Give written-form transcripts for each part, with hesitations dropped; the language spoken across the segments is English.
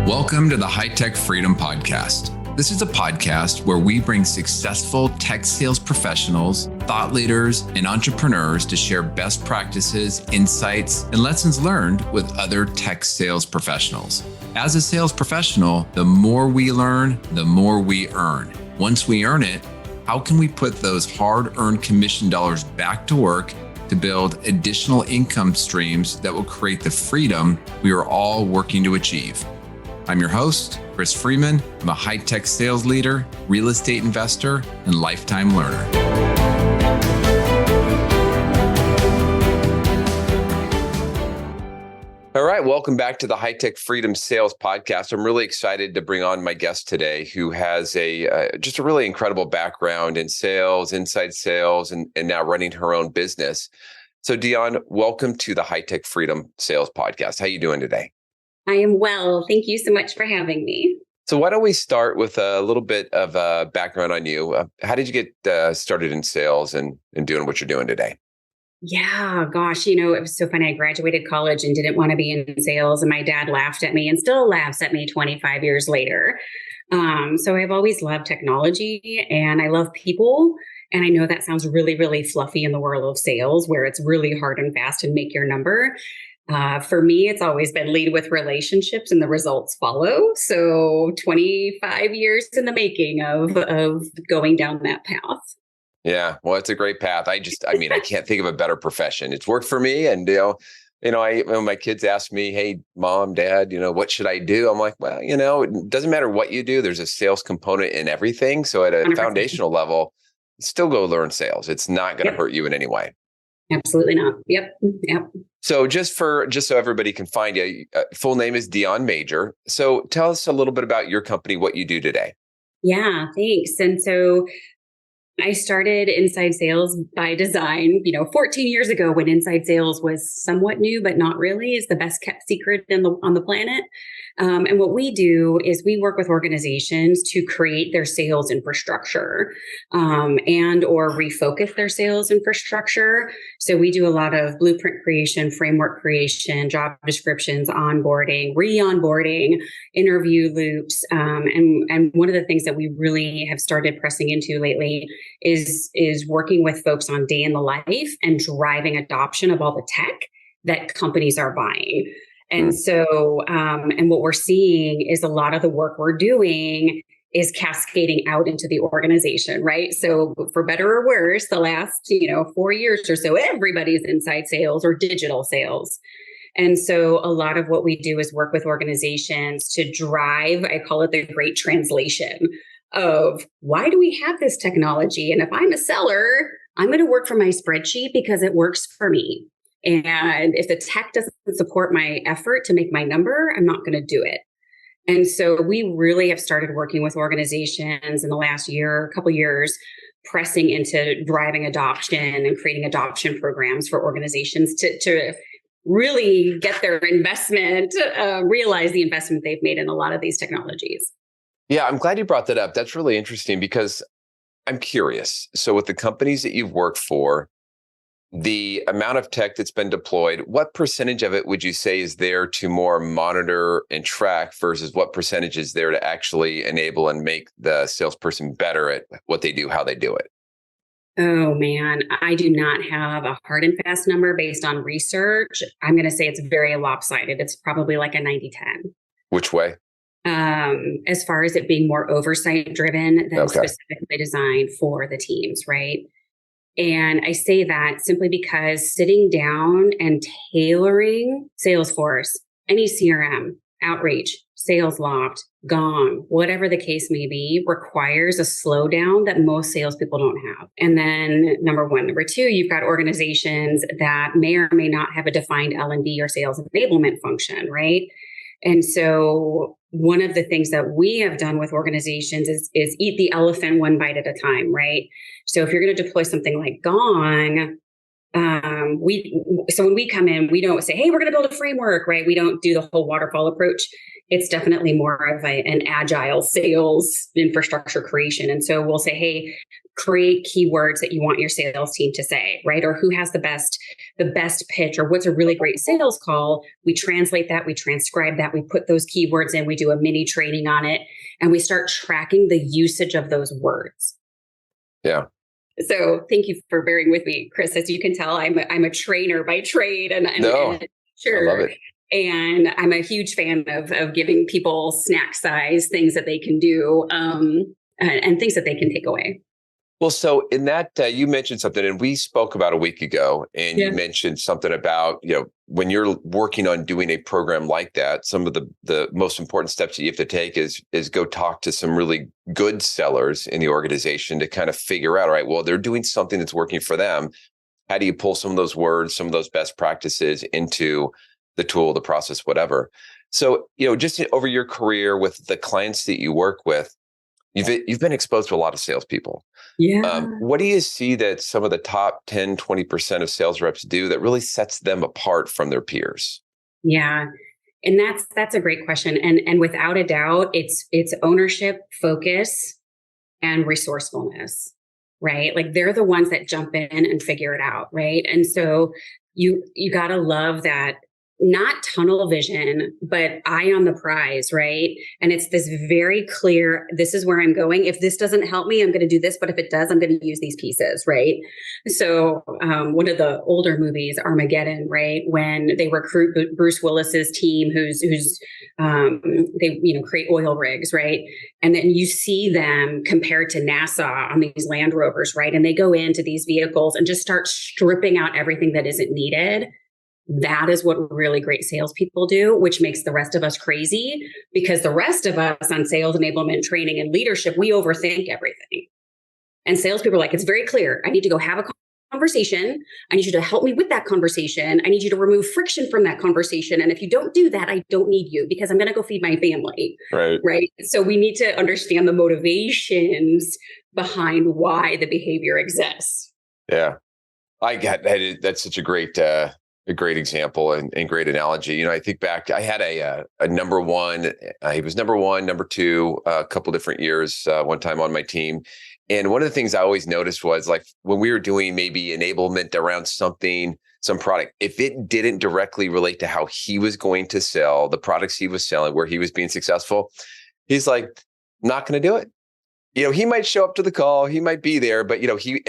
Welcome to the High Tech Freedom Podcast. This is a podcast where we bring successful tech sales professionals, thought leaders, and entrepreneurs to share best practices, insights, and lessons learned with other tech sales professionals. As a sales professional, the more we learn, the more we earn. Once we earn it, how can we put those hard-earned commission dollars back to work to build additional income streams that will create the freedom we are all working to achieve? I'm your host, Chris Freeman. I'm a high-tech sales leader, real estate investor, and lifetime learner. All right, welcome back to the High Tech Freedom Sales Podcast. I'm really excited to bring on my guest today, who has just a really incredible background in sales, inside sales, and now running her own business. So Dionne, welcome to the High Tech Freedom Sales Podcast. How are you doing today? I am well. Thank you so much for having me. So why don't we start with a little bit of a background on you? How did you get started in sales and doing what you're doing today? Yeah, gosh, it was so funny. I graduated college and didn't want to be in sales. And my dad laughed at me and still laughs at me 25 years later. So I've always loved technology and I love people. And I know that sounds really, really fluffy in the world of sales where it's really hard and fast and make your number. For me, it's always been lead with relationships and the results follow. So 25 years in the making of going down that path. Yeah, well, it's a great path. I can't think of a better profession. It's worked for me. And, when my kids ask me, hey, mom, dad, what should I do? I'm like, well, it doesn't matter what you do. There's a sales component in everything. So at a 100%. Foundational level, still go learn sales. It's not going to hurt you in any way. Absolutely not. Yep. So just so everybody can find you, full name is Dionne Mejer. So tell us a little bit about your company, what you do today. Yeah, thanks. And so I started inside sales by design, 14 years ago when inside sales was somewhat new, but not really. It's the best kept secret on the planet. And what we do is we work with organizations to create their sales infrastructure and or refocus their sales infrastructure. So we do a lot of blueprint creation, framework creation, job descriptions, onboarding, re-onboarding, interview loops. And one of the things that we really have started pressing into lately is working with folks on day in the life and driving adoption of all the tech that companies are buying. And so, and what we're seeing is a lot of the work we're doing is cascading out into the organization, right? So for better or worse, the last, 4 years or so, everybody's inside sales or digital sales. And so a lot of what we do is work with organizations to drive, I call it the great translation of why do we have this technology? And if I'm a seller, I'm going to work from my spreadsheet because it works for me. And if the tech doesn't support my effort to make my number, I'm not going to do it. And so we really have started working with organizations in the last couple years, pressing into driving adoption and creating adoption programs for organizations to really get their investment, realize the investment they've made in a lot of these technologies. Yeah, I'm glad you brought that up. That's really interesting because I'm curious. So with the companies that you've worked for, the amount of tech that's been deployed, what percentage of it would you say is there to more monitor and track versus what percentage is there to actually enable and make the salesperson better at what they do, how they do it? Oh, man, I do not have a hard and fast number based on research. I'm going to say it's very lopsided. It's probably like a 90-10. Which way? As far as it being more oversight driven than specifically designed for the teams, right? And I say that simply because sitting down and tailoring Salesforce, any CRM, Outreach, SalesLoft, Gong, whatever the case may be, requires a slowdown that most salespeople don't have. And then number one. Number two, you've got organizations that may or may not have a defined L&D or sales enablement function, right? And so one of the things that we have done with organizations is eat the elephant one bite at a time, right? So if you're going to deploy something like Gong, So when we come in, we don't say, hey, we're going to build a framework, right? We don't do the whole waterfall approach. It's definitely more of an agile sales infrastructure creation. And so we'll say, hey, create keywords that you want your sales team to say, right? Or who has the best pitch, or what's a really great sales call. We translate that, we transcribe that, we put those keywords in, we do a mini training on it, and we start tracking the usage of those words. Yeah. So thank you for bearing with me, Chris. As you can tell, I'm a trainer by trade and a teacher. I love it. And I'm a huge fan of giving people snack size things that they can do and things that they can take away. Well, so in that, you mentioned something, and we spoke about a week ago, and Yeah. you mentioned something about, when you're working on doing a program like that, some of the most important steps that you have to take is go talk to some really good sellers in the organization to kind of figure out, all right, well, they're doing something that's working for them. How do you pull some of those words, some of those best practices into the tool, the process, whatever? So, just over your career with the clients that you work with, you've been exposed to a lot of salespeople. Yeah. What do you see that some of the top 10, 20% of sales reps do that really sets them apart from their peers? Yeah. And that's a great question. And without a doubt, it's ownership, focus, and resourcefulness, right? Like they're the ones that jump in and figure it out, right? And so you got to love that, not tunnel vision, but eye on the prize, right? And it's this very clear, this is where I'm going. If this doesn't help me, I'm going to do this. But if it does, I'm going to use these pieces, right? So one of the older movies, Armageddon, right? When they recruit Bruce Willis's team, who's they create oil rigs, right? And then you see them compared to NASA on these Land Rovers, right? And they go into these vehicles and just start stripping out everything that isn't needed. That is what really great salespeople do, which makes the rest of us crazy, because the rest of us on sales enablement, training, and leadership, we overthink everything. And salespeople are like, it's very clear. I need to go have a conversation. I need you to help me with that conversation. I need you to remove friction from that conversation. And if you don't do that, I don't need you, because I'm going to go feed my family. Right. So we need to understand the motivations behind why the behavior exists. Yeah. I got that. That's such a great example and great analogy. I think back, I had a number one, he was number one, number two, a couple different years, one time on my team. And one of the things I always noticed was, like, when we were doing maybe enablement around something, some product, if it didn't directly relate to how he was going to sell the products he was selling, where he was being successful, he's like, not going to do it. He might show up to the call, he might be there, but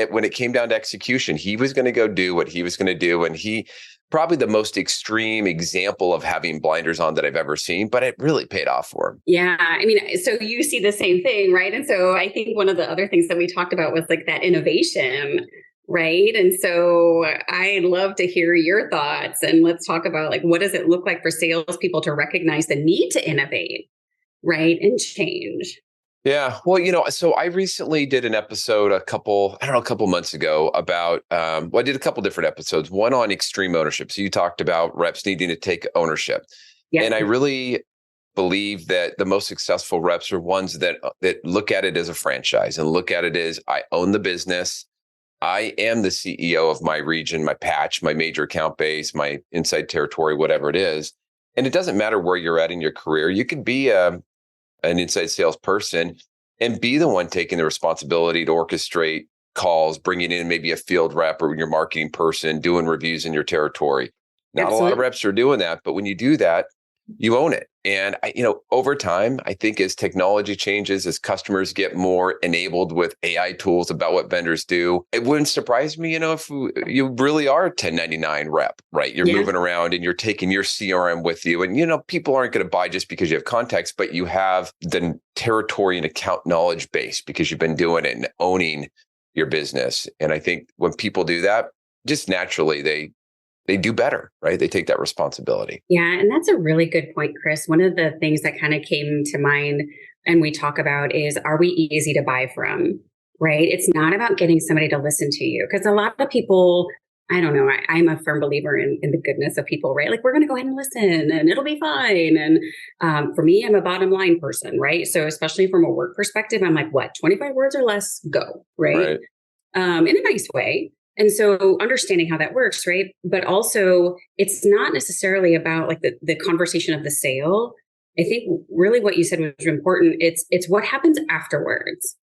when it came down to execution, he was going to go do what he was going to do. And he probably the most extreme example of having blinders on that I've ever seen, but it really paid off for him. Yeah. I mean, so you see the same thing, right? And so I think one of the other things that we talked about was like that innovation, right? And so I'd love to hear your thoughts, and let's talk about, like, what does it look like for salespeople to recognize the need to innovate, right? And change. Yeah. Well, so I recently did an episode a couple months ago about, I did a couple different episodes, one on extreme ownership. So you talked about reps needing to take ownership. Yeah. And I really believe that the most successful reps are ones that look at it as a franchise and look at it as, I own the business. I am the CEO of my region, my patch, my major account base, my inside territory, whatever it is. And it doesn't matter where you're at in your career. You could be an inside salesperson and be the one taking the responsibility to orchestrate calls, bringing in maybe a field rep or your marketing person, doing reviews in your territory. Not a lot of reps are doing that, but when you do that, you own it. And over time, I think as technology changes, as customers get more enabled with AI tools about what vendors do, it wouldn't surprise me, if you really are a 1099 rep, right? You're moving around and you're taking your CRM with you. And, people aren't going to buy just because you have context, but you have the territory and account knowledge base because you've been doing it and owning your business. And I think when people do that, just naturally, they do better, right? They take that responsibility. Yeah. And that's a really good point, Chris. One of the things that kind of came to mind and we talk about is, are we easy to buy from, right? It's not about getting somebody to listen to you, because a lot of people, I don't know, I'm a firm believer in the goodness of people, right? Like, we're going to go ahead and listen and it'll be fine. And for me, I'm a bottom line person, right? So especially from a work perspective, I'm like, what, 25 words or less, go, right? In a nice way. And so understanding how that works, right? But also it's not necessarily about like the conversation of the sale. I think really what you said was important. It's what happens afterwards,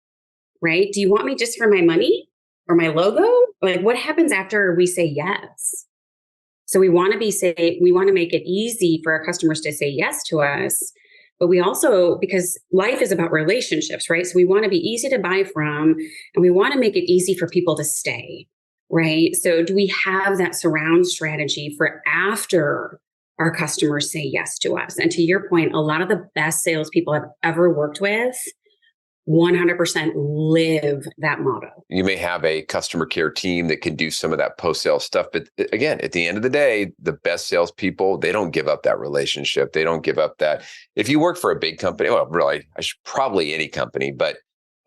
right? Do you want me just for my money or my logo? Like what happens after we say yes? So we want to make it easy for our customers to say yes to us. But we also, because life is about relationships, right? So we want to be easy to buy from and we want to make it easy for people to stay, right? So do we have that surround strategy for after our customers say yes to us? And to your point, a lot of the best salespeople I've ever worked with 100% live that motto. You may have a customer care team that can do some of that post-sale stuff. But again, at the end of the day, the best salespeople, they don't give up that relationship. They don't give up that. If you work for a big company, well, really, probably any company, but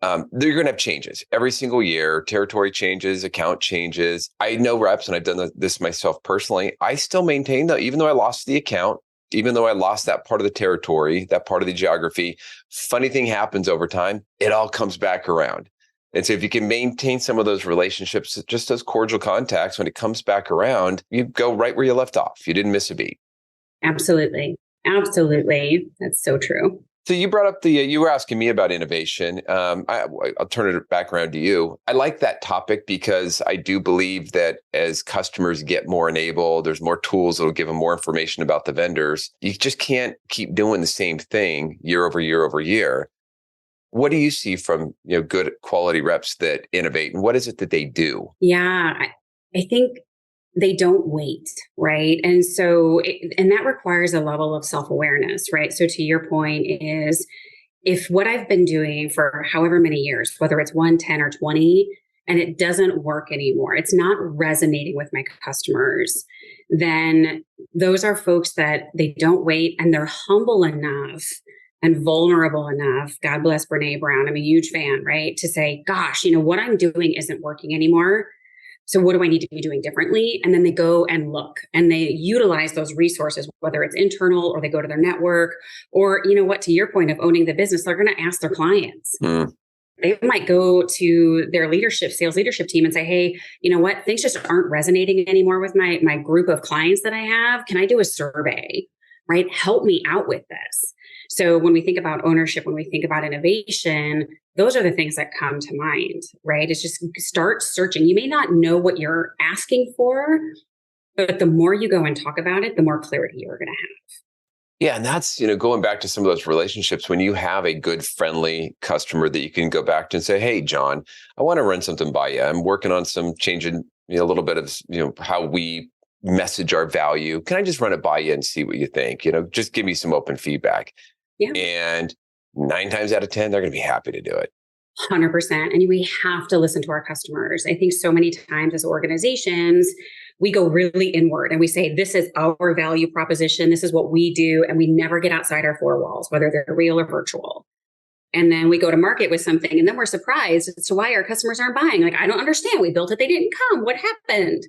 they're going to have changes every single year. Territory changes, account changes. I know reps, and I've done this myself personally. I still maintain that even though I lost the account, even though I lost that part of the territory, that part of the geography, funny thing happens over time. It all comes back around. And so if you can maintain some of those relationships, just those cordial contacts, when it comes back around, you go right where you left off. You didn't miss a beat. Absolutely. Absolutely. That's so true. So you brought up you were asking me about innovation. I'll turn it back around to you. I like that topic because I do believe that as customers get more enabled, there's more tools that will give them more information about the vendors. You just can't keep doing the same thing year over year over year. What do you see from good quality reps that innovate, and what is it that they do? Yeah, I think they don't wait, right? And so, and that requires a level of self-awareness, right? So to your point is, if what I've been doing for however many years, whether it's 1, 10, or 20, and it doesn't work anymore, it's not resonating with my customers, then those are folks that they don't wait and they're humble enough and vulnerable enough. God bless Brene Brown. I'm a huge fan, right? To say, gosh, what I'm doing isn't working anymore. So what do I need to be doing differently? And then they go and look and they utilize those resources, whether it's internal or they go to their network, or to your point of owning the business, they're going to ask their clients. They might go to their sales leadership team and say, hey, you know what? Things just aren't resonating anymore with my group of clients that I have. Can I do a survey, right? Help me out with this. So when we think about ownership, when we think about innovation, those are the things that come to mind, right? It's just start searching. You may not know what you're asking for, but the more you go and talk about it, the more clarity you're going to have. Yeah. And that's, going back to some of those relationships, when you have a good, friendly customer that you can go back to and say, hey, John, I want to run something by you. I'm working on some changing, a little bit of, how we message our value. Can I just run it by you and see what you think? Just give me some open feedback. Yeah. And 9 times out of 10, they're going to be happy to do it. 100%. And we have to listen to our customers. I think so many times as organizations, we go really inward and we say, this is our value proposition. This is what we do. And we never get outside our 4 walls, whether they're real or virtual. And then we go to market with something and then we're surprised as to why our customers aren't buying. Like, I don't understand. We built it. They didn't come. What happened?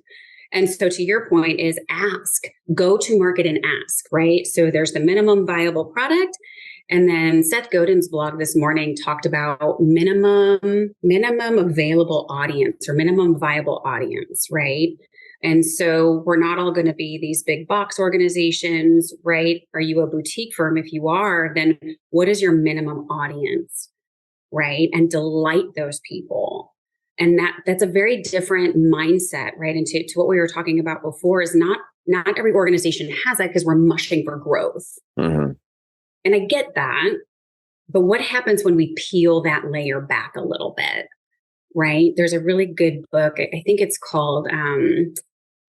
And so to your point is ask, go to market and ask, right? So there's the minimum viable product. And then Seth Godin's blog this morning talked about minimum available audience or minimum viable audience, right? And so we're not all going to be these big box organizations, right? Are you a boutique firm? If you are, then what is your minimum audience, right? And delight those people. And that's a very different mindset, right? And to what we were talking about before is not every organization has that because we're mushing for growth. Mm-hmm. And I get that. But what happens when we peel that layer back a little bit, right? There's a really good book. I think it's called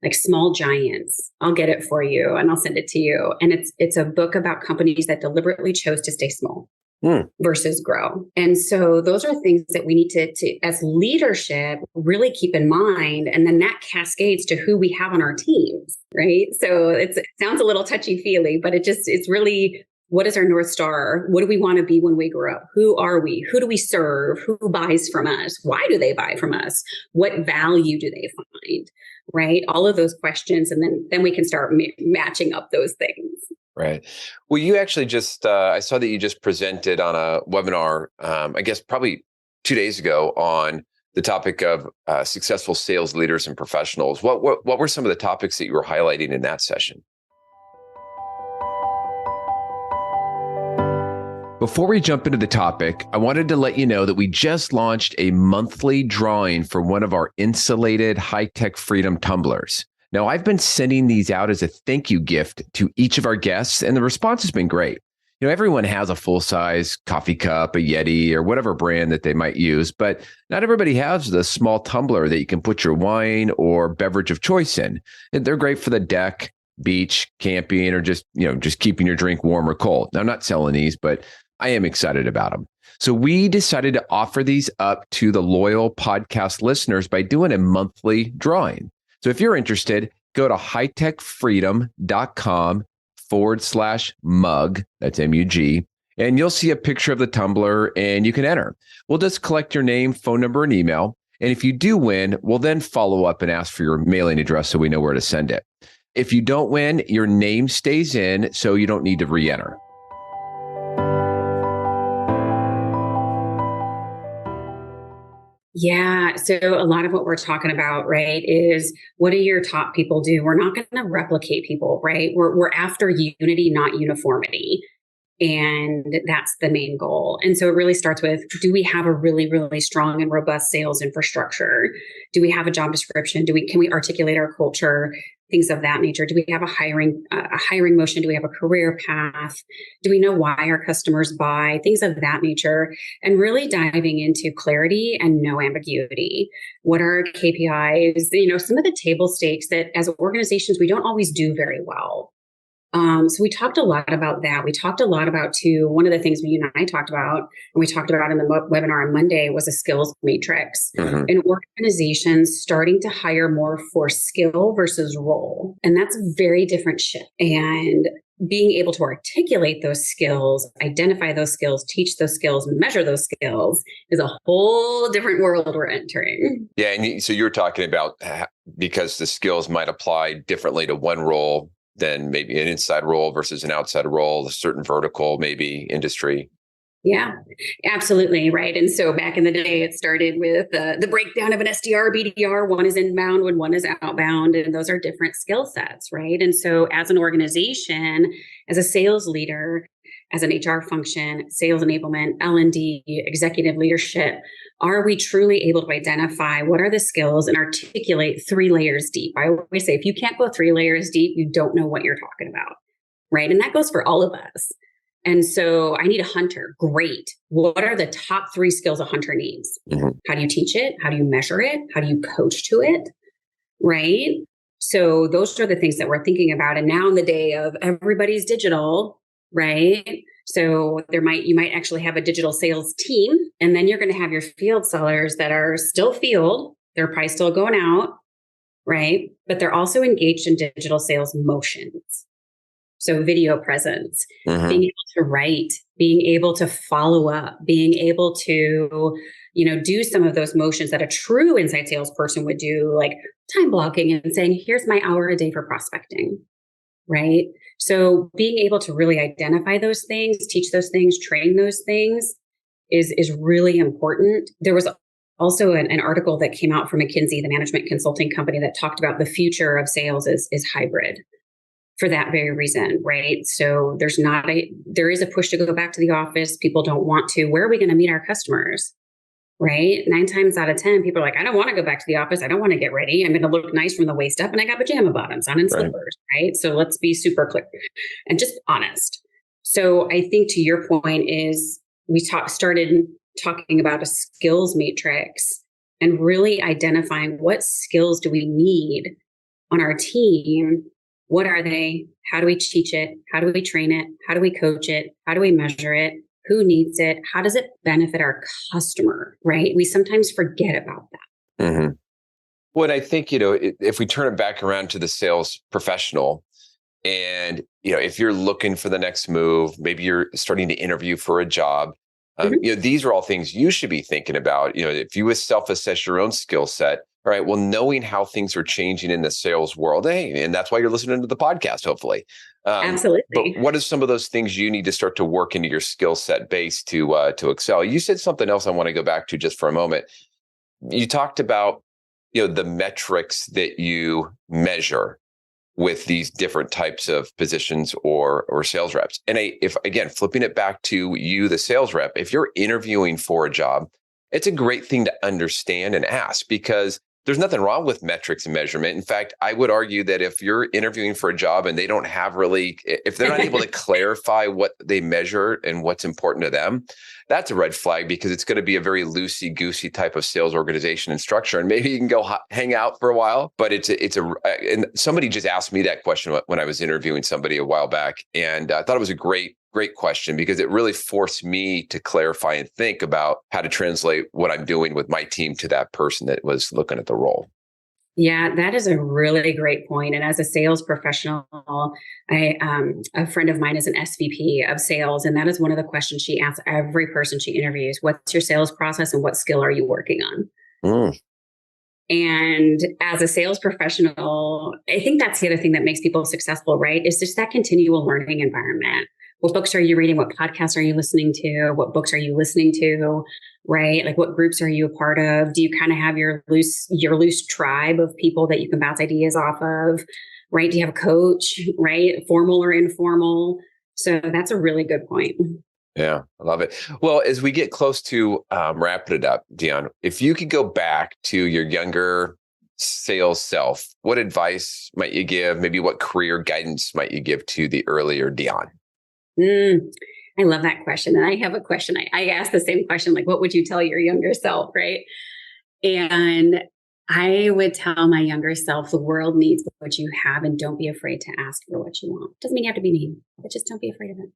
like Small Giants. I'll get it for you and I'll send it to you. And it's a book about companies that deliberately chose to stay small versus grow. And so those are things that we need to, as leadership, really keep in mind. And then that cascades to who we have on our teams, right? So it sounds a little touchy-feely, but it's really, what is our North Star? What do we want to be when we grow up? Who are we? Who do we serve? Who buys from us? Why do they buy from us? What value do they find? Right? All of those questions. And then we can start matching up those things. Right. Well, you actually just, I saw that you just presented on a webinar, I guess probably 2 days ago on the topic of successful sales leaders and professionals. What were some of the topics that you were highlighting in that session? Before we jump into the topic, I wanted to let you know that we just launched a monthly drawing for one of our insulated high-tech Freedom tumblers. Now, I've been sending these out as a thank you gift to each of our guests, and the response has been great. Everyone has a full-size coffee cup, a Yeti, or whatever brand that they might use, but not everybody has the small tumbler that you can put your wine or beverage of choice in. And they're great for the deck, beach, camping, or just keeping your drink warm or cold. Now, I'm not selling these, but I am excited about them. So we decided to offer these up to the loyal podcast listeners by doing a monthly drawing. So if you're interested, go to hightechfreedom.com/mug, that's MUG, and you'll see a picture of the tumbler and you can enter. We'll just collect your name, phone number, and email. And if you do win, we'll then follow up and ask for your mailing address so we know where to send it. If you don't win, your name stays in, so you don't need to re-enter. Yeah. So a lot of what we're talking about, right, is what do your top people do? We're not going to replicate people, right? We're after unity, not uniformity. And that's the main goal. And so it really starts with, do we have a really, really strong and robust sales infrastructure? Do we have a job description? Can we articulate our culture? Things of that nature. Do we have a hiring motion? Do we have a career path? Do we know why our customers buy? Things of that nature. And really diving into clarity and no ambiguity. What are our KPIs? Some of the table stakes that as organizations, we don't always do very well. So we talked a lot about that. We talked a lot about too, one of the things you and I talked about, and we talked about in the webinar on Monday, was a skills matrix. Mm-hmm. In organizations starting to hire more for skill versus role. And that's a very different shift. And being able to articulate those skills, identify those skills, teach those skills, measure those skills is a whole different world we're entering. Yeah. And so you're talking about because the skills might apply differently to one role than maybe an inside role versus an outside role, a certain vertical, maybe industry. Yeah, absolutely. Right. And so back in the day, it started with the breakdown of an SDR, BDR. One is inbound when one is outbound, and those are different skill sets. Right. And so as an organization, as a sales leader, as an HR function, sales enablement, L&D, executive leadership, are we truly able to identify what are the skills and articulate 3 layers deep? I always say, if you can't go 3 layers deep, you don't know what you're talking about. Right. And that goes for all of us. And so I need a hunter. Great. What are the top 3 skills a hunter needs? Mm-hmm. How do you teach it? How do you measure it? How do you coach to it? Right. So those are the things that we're thinking about. And now in the day of everybody's digital, right? So you might actually have a digital sales team, and then you're going to have your field sellers that are still field. They're probably still going out, right? But they're also engaged in digital sales motions. So video presence, Mm-hmm. being able to write, being able to follow up, being able to, do some of those motions that a true inside salesperson would do, like time blocking and saying, here's my hour a day for prospecting, right? So being able to really identify those things, teach those things, train those things is really important. There was also an article that came out from McKinsey, the management consulting company, that talked about the future of sales is hybrid for that very reason, right? So there is a push to go back to the office. People don't want to. Where are we going to meet our customers? Right? 9 times out of 10, people are like, I don't want to go back to the office. I don't want to get ready. I'm going to look nice from the waist up, and I got pajama bottoms on and slippers, right? So let's be super clear and just honest. So I think to your point is we started talking about a skills matrix and really identifying what skills do we need on our team. What are they? How do we teach it? How do we train it? How do we coach it? How do we measure it? Who needs it? How does it benefit our customer, right? We sometimes forget about that. Mm-hmm. Well, I think, if we turn it back around to the sales professional and, if you're looking for the next move, maybe you're starting to interview for a job, these are all things you should be thinking about. If you self-assess your own skill set, all right, well, knowing how things are changing in the sales world, and that's why you're listening to the podcast, hopefully. Absolutely. But what are some of those things you need to start to work into your skill set base to excel? You said something else I want to go back to just for a moment. you talked about, the metrics that you measure with these different types of positions or sales reps. And if again, flipping it back to you, the sales rep, if you're interviewing for a job, it's a great thing to understand and ask, because there's nothing wrong with metrics and measurement. In fact, I would argue that if you're interviewing for a job and they don't have if they're not able to clarify what they measure and what's important to them, that's a red flag, because it's going to be a very loosey-goosey type of sales organization and structure. And maybe you can go hang out for a while, but and somebody just asked me that question when I was interviewing somebody a while back. And I thought it was a great question, because it really forced me to clarify and think about how to translate what I'm doing with my team to that person that was looking at the role. Yeah, that is a really great point. And as a sales professional, a friend of mine is an SVP of sales. And that is one of the questions she asks every person she interviews. What's your sales process and what skill are you working on? And as a sales professional, I think that's the other thing that makes people successful, right? Is just that continual learning environment. What books are you reading? What podcasts are you listening to? What books are you listening to? Right? Like, what groups are you a part of? Do you kind of have your loose tribe of people that you can bounce ideas off of? Right? Do you have a coach? Right? Formal or informal? So that's a really good point. Yeah, I love it. Well, as we get close to wrapping it up, Dionne, if you could go back to your younger sales self, what advice might you give? Maybe what career guidance might you give to the earlier Dionne? I love that question. And I have a question. I ask the same question, like, what would you tell your younger self? Right. And I would tell my younger self, the world needs what you have, and don't be afraid to ask for what you want. Doesn't mean you have to be mean, but just don't be afraid of it.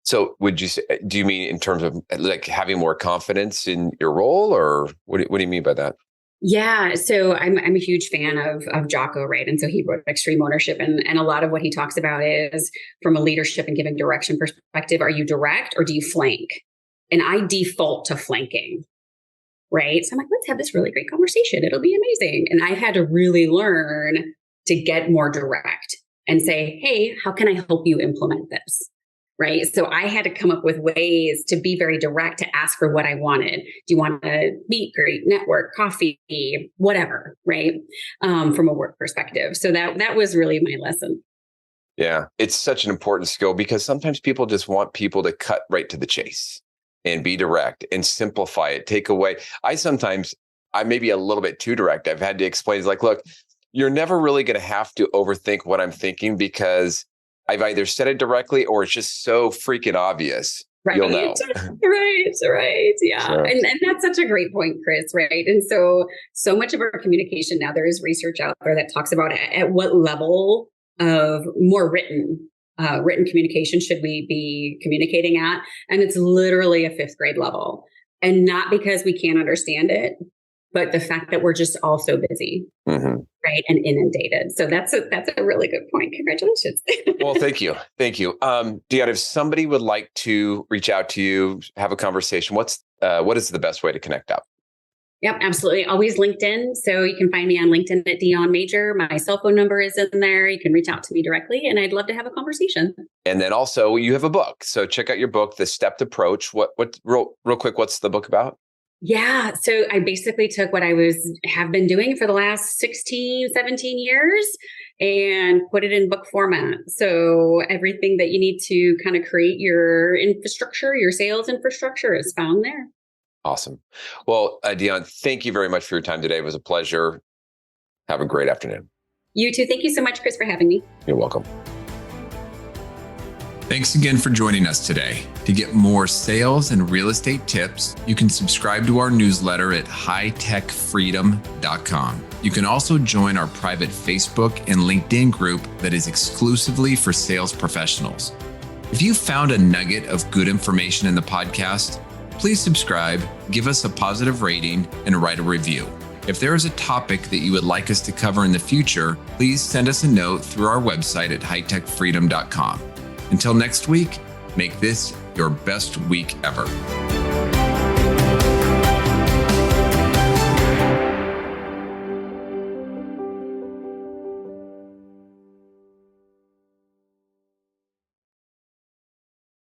So do you mean in terms of like having more confidence in your role, or what do you mean by that? Yeah. So I'm a huge fan of Jocko, right? And so he wrote Extreme Ownership. And a lot of what he talks about is from a leadership and giving direction perspective. Are you direct or do you flank? And I default to flanking, right? So I'm like, let's have this really great conversation. It'll be amazing. And I had to really learn to get more direct and say, hey, how can I help you implement this? Right. So I had to come up with ways to be very direct, to ask for what I wanted. Do you want to meet, great, network, coffee, whatever, right? From a work perspective. So that was really my lesson. Yeah, it's such an important skill, because sometimes people just want people to cut right to the chase and be direct and simplify it, take away. I may be a little bit too direct. I've had to explain, it's like, look, you're never really going to have to overthink what I'm thinking, because I've either said it directly or it's just so freaking obvious. Right. You'll know. Right. Yeah. So. And that's such a great point, Chris. Right. And so much of our communication now, there is research out there that talks about at what level of more written communication should we be communicating at? And it's literally a 5th grade level. And not because we can't understand it, but the fact that we're just all so busy. Mm-hmm. Right. And inundated. So that's a really good point. Congratulations. Well, thank you. Dionne, if somebody would like to reach out to you, have a conversation, what is the best way to connect up? Yep, absolutely. Always LinkedIn. So you can find me on LinkedIn at Dionne Mejer. My cell phone number is in there. You can reach out to me directly, and I'd love to have a conversation. And then also you have a book. So check out your book, The Stepped Approach. What real quick, what's the book about? Yeah. So I basically took what I have been doing for the last 16, 17 years and put it in book format. So everything that you need to kind of create your infrastructure, your sales infrastructure, is found there. Awesome. Well, Dionne, thank you very much for your time today. It was a pleasure. Have a great afternoon. You too. Thank you so much, Chris, for having me. You're welcome. Thanks again for joining us today. To get more sales and real estate tips, you can subscribe to our newsletter at hightechfreedom.com. You can also join our private Facebook and LinkedIn group that is exclusively for sales professionals. If you found a nugget of good information in the podcast, please subscribe, give us a positive rating, and write a review. If there is a topic that you would like us to cover in the future, please send us a note through our website at hightechfreedom.com. Until next week, make this your best week ever.